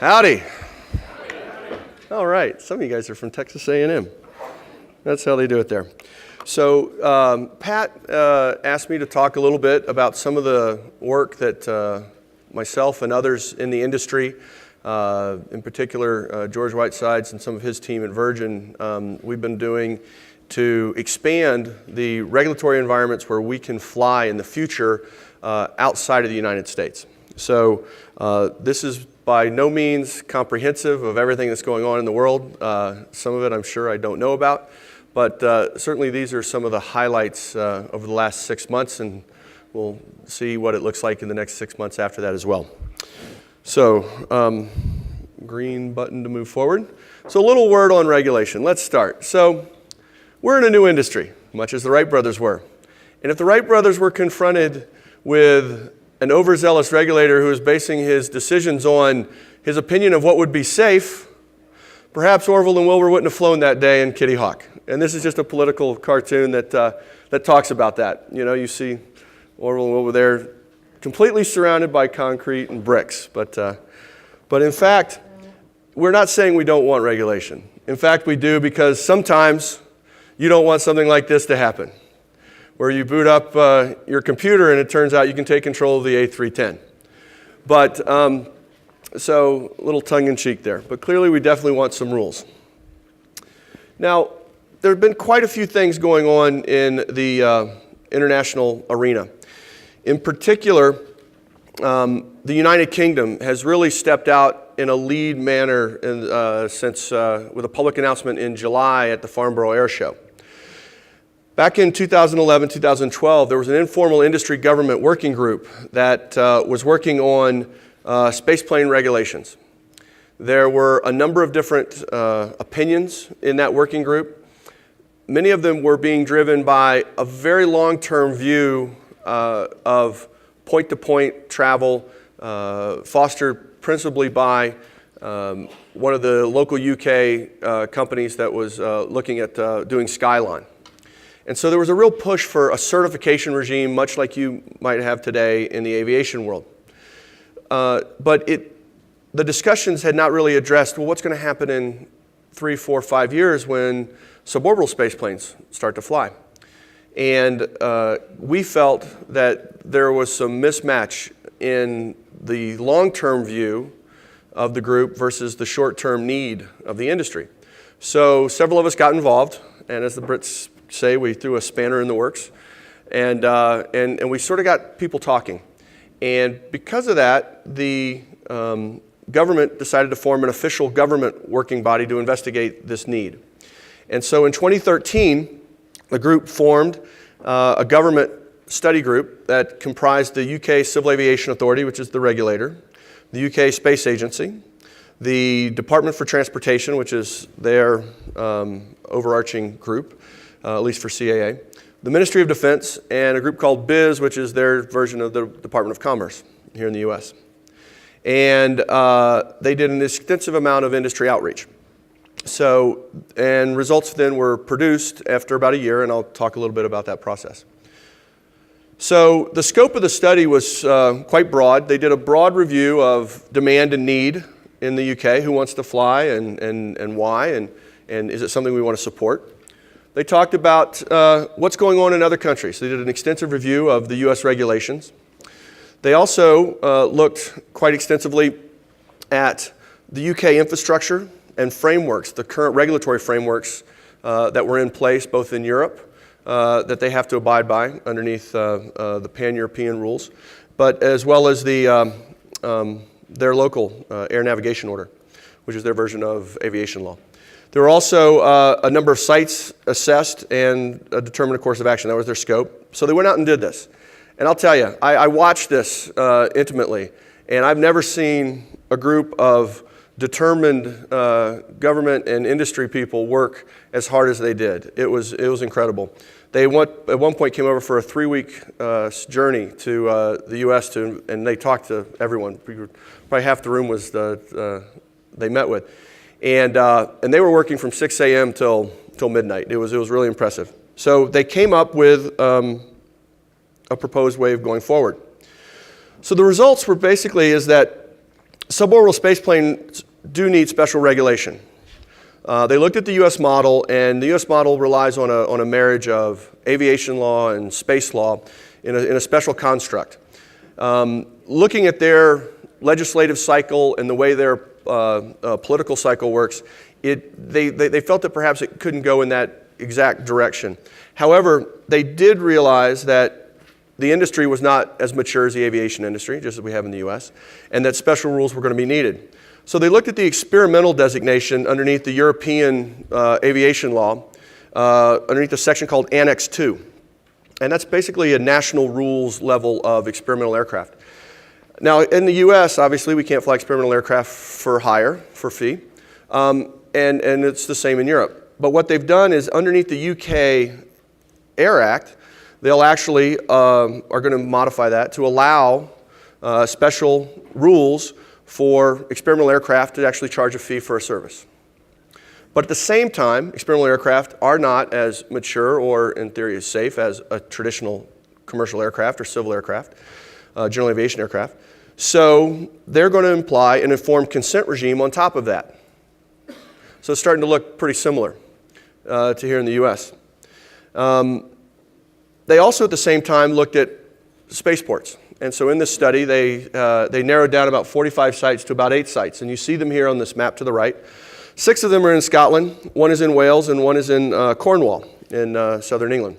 Howdy. All right, some of you guys are from Texas A&M. That's how they do it there. So Pat asked me to talk a little bit about some of the work that myself and others in the industry, in particular George Whitesides and some of his team at Virgin, we've been doing to expand the regulatory environments where we can fly in the future outside of the United States. So this is by no means comprehensive of everything that's going on in the world. Some of it I'm sure I don't know about, but certainly these are some of the highlights over the last 6 months, and we'll see what it looks like in the next 6 months after that as well. So green button to move forward. So a little word on regulation. Let's start. So we're in a new industry, much as the Wright brothers were. And if the Wright brothers were confronted with an overzealous regulator who is basing his decisions on his opinion of what would be safe, perhaps Orville and Wilbur wouldn't have flown that day in Kitty Hawk. And this is just a political cartoon that talks about that. You know, you see Orville and Wilbur there completely surrounded by concrete and bricks. But in fact, we're not saying we don't want regulation. In fact, we do, because sometimes you don't want something like this to happen, where you boot up your computer and it turns out you can take control of the A310. But, so a little tongue-in-cheek there. But clearly we definitely want some rules. Now, there have been quite a few things going on in the international arena. In particular, the United Kingdom has really stepped out in a lead manner since with a public announcement in July at the Farnborough Air Show. Back in 2011, 2012, there was an informal industry government working group that was working on spaceplane regulations. There were a number of different opinions in that working group. Many of them were being driven by a very long-term view of point-to-point travel, fostered principally by one of the local UK companies that was looking at doing Skyline. And so there was a real push for a certification regime, much like you might have today in the aviation world. But the discussions had not really addressed, well, what's going to happen in 3, 4, 5 years when suborbital space planes start to fly? And we felt that there was some mismatch in the long-term view of the group versus the short-term need of the industry. So several of us got involved, and as the Brits say, we threw a spanner in the works, and we sort of got people talking. And because of that, the government decided to form an official government working body to investigate this need. And so in 2013, the group formed a government study group that comprised the UK Civil Aviation Authority, which is the regulator, the UK Space Agency, the Department for Transportation, which is their overarching group, at least for CAA, the Ministry of Defense, and a group called BIS, which is their version of the Department of Commerce here in the US. And they did an extensive amount of industry outreach. So, and results then were produced after about a year, and I'll talk a little bit about that process. So the scope of the study was quite broad. They did a broad review of demand and need in the UK, who wants to fly and why, and is it something we want to support. They talked about what's going on in other countries. They did an extensive review of the US regulations. They also looked quite extensively at the UK infrastructure and frameworks, the current regulatory frameworks that were in place both in Europe that they have to abide by underneath the pan-European rules, but as well as their local air navigation order, which is their version of aviation law. There were also a number of sites assessed and determined a course of action. That was their scope. So they went out and did this. And I'll tell you, I watched this intimately, and I've never seen a group of determined government and industry people work as hard as they did. It was incredible. They at one point came over for a 3-week journey to the U.S. and they talked to everyone. Probably half the room was they met with. And they were working from 6 a.m. till midnight. It was really impressive. So they came up with a proposed way of going forward. So the results were basically is that suborbital spaceplanes do need special regulation. They looked at the U.S. model, and the U.S. model relies on a marriage of aviation law and space law in a special construct. Looking at their legislative cycle and the way their political cycle works, they felt that perhaps it couldn't go in that exact direction. However, they did realize that the industry was not as mature as the aviation industry, just as we have in the U.S., and that special rules were going to be needed. So they looked at the experimental designation underneath the European aviation law, underneath a section called Annex 2. And that's basically a national rules level of experimental aircraft. Now, in the U.S., obviously, we can't fly experimental aircraft for hire, for fee, and it's the same in Europe. But what they've done is underneath the UK Air Act, they'll actually are going to modify that to allow special rules for experimental aircraft to actually charge a fee for a service. But at the same time, experimental aircraft are not as mature or, in theory, as safe as a traditional commercial aircraft or civil aircraft, general aviation aircraft. So they're going to imply an informed consent regime on top of that. So it's starting to look pretty similar to here in the U.S. They also, at the same time, looked at spaceports. And so in this study, they narrowed down about 45 sites to about 8 sites. And you see them here on this map to the right. 6 of them are in Scotland, 1 is in Wales, and 1 is in Cornwall in southern England.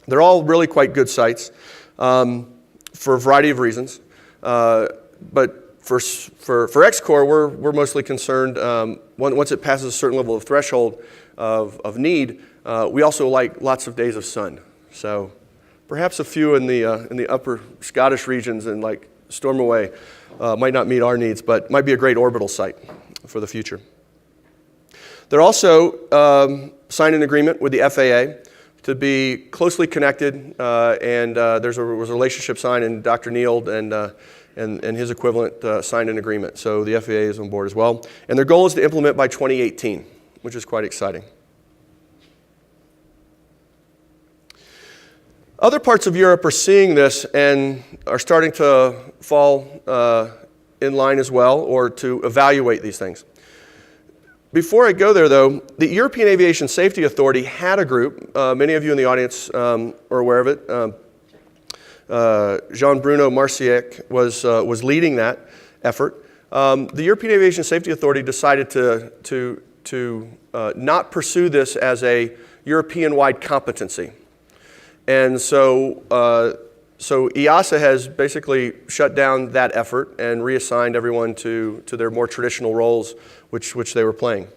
They're all really quite good sites for a variety of reasons. But for XCOR, we're mostly concerned, once it passes a certain level of threshold of need, we also like lots of days of sun. So perhaps a few in the upper Scottish regions and like Stormaway might not meet our needs, but might be a great orbital site for the future. They're also signed an agreement with the FAA to be closely connected, and was a relationship signed, and Dr. Neild and his equivalent signed an agreement. So the FAA is on board as well. And their goal is to implement by 2018, which is quite exciting. Other parts of Europe are seeing this and are starting to fall in line as well, or to evaluate these things. Before I go there, though, the European Aviation Safety Authority had a group. Many of you in the audience are aware of it. Jean-Bruno Marciac was leading that effort. The European Aviation Safety Authority decided to not pursue this as a European-wide competency. And so EASA has basically shut down that effort and reassigned everyone to their more traditional roles, which they were playing.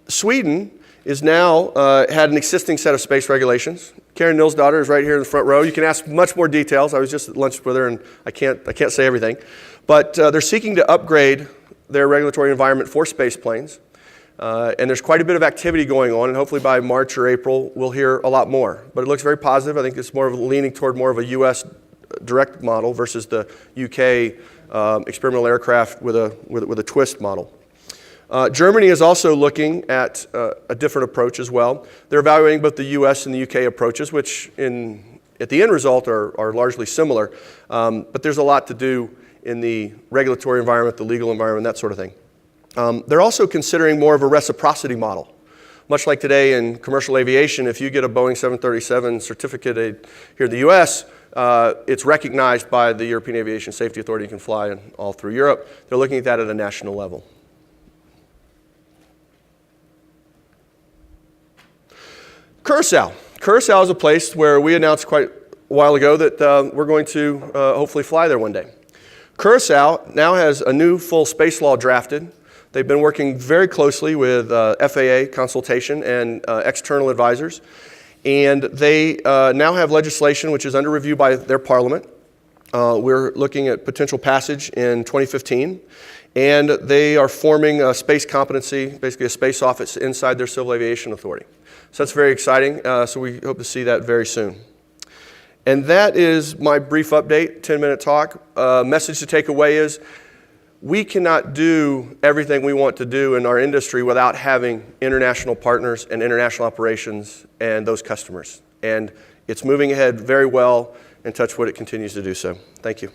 Sweden is now had an existing set of space regulations. Karen Nilsdottir is right here in the front row. You can ask much more details. I was just at lunch with her, and I can't say everything. But they're seeking to upgrade their regulatory environment for space planes. And there's quite a bit of activity going on, and hopefully by March or April, we'll hear a lot more. But it looks very positive. I think it's more of leaning toward more of a U.S. direct model versus the U.K. Experimental aircraft with a twist model. Germany is also looking at a different approach as well. They're evaluating both the U.S. and the U.K. approaches, which at the end result are largely similar. But there's a lot to do in the regulatory environment, the legal environment, that sort of thing. They're also considering more of a reciprocity model. Much like today in commercial aviation, if you get a Boeing 737 certificate here in the U.S., it's recognized by the European Aviation Safety Authority. You can fly all through Europe. They're looking at that at a national level. Curacao. Curacao is a place where we announced quite a while ago that we're going to hopefully fly there one day. Curacao now has a new full space law drafted. They've been working very closely with FAA consultation and external advisors. And they now have legislation which is under review by their parliament. We're looking at potential passage in 2015. And they are forming a space competency, basically a space office inside their Civil Aviation Authority. So that's very exciting. So we hope to see that very soon. And that is my brief update, 10-minute talk. Message to take away is, we cannot do everything we want to do in our industry without having international partners and international operations and those customers. And it's moving ahead very well, and touch wood, it continues to do so. Thank you.